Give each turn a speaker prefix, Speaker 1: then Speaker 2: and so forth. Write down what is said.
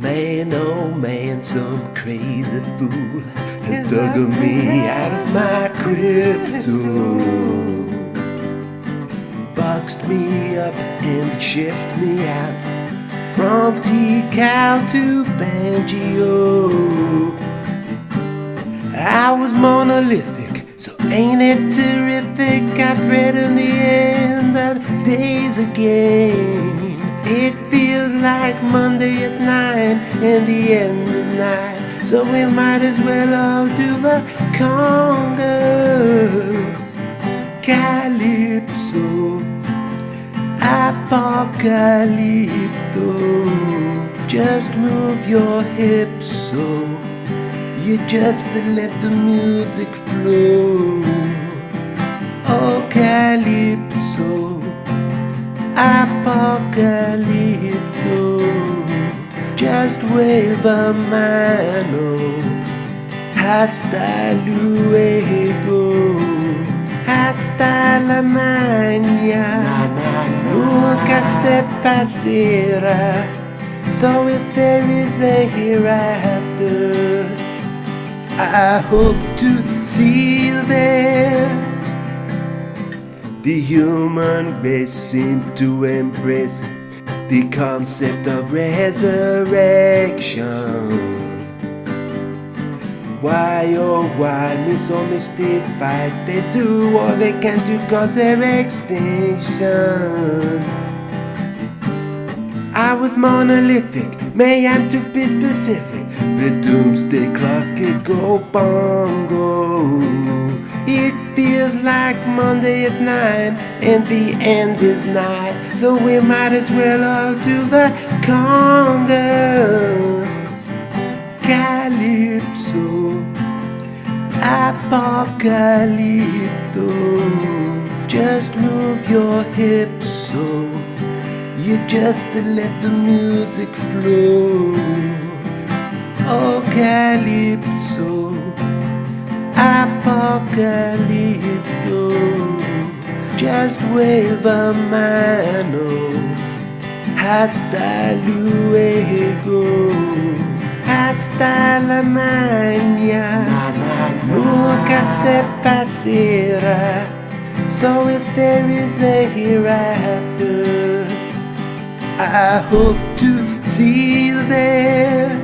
Speaker 1: Man, oh man, some crazy fool has dug me out of my crypto, boxed me up and shipped me out from T-Cal to Banjo. I was monolithic, so ain't it terrific? I threaten the end of days again. It feels like Monday at 9 and the end is nigh, so we might as well all do the conga. Calypso Apocalypto, just move your hips so you just let the music flow. Oh, Calypso Apocalypto, just wave a mano. Hasta luego, hasta la mañana, nunca se pasará. So if there is a hereafter, I hope to see you there. The human race seems to embrace the concept of resurrection. Why, oh why, me so mystified? They do all they can to cause their extinction. I was monolithic, may I to be specific. The doomsday clock it go bongo. It feels like Monday at 9 and the end is nigh, so we might as well all do the conga. Calypso Apocalypto, just move your hips so you just let the music flow. Oh, Calypso Apocalypto, just wave a mano. Hasta luego, hasta la mañana, nunca se pasará. So if there is a hereafter, I hope to see you there.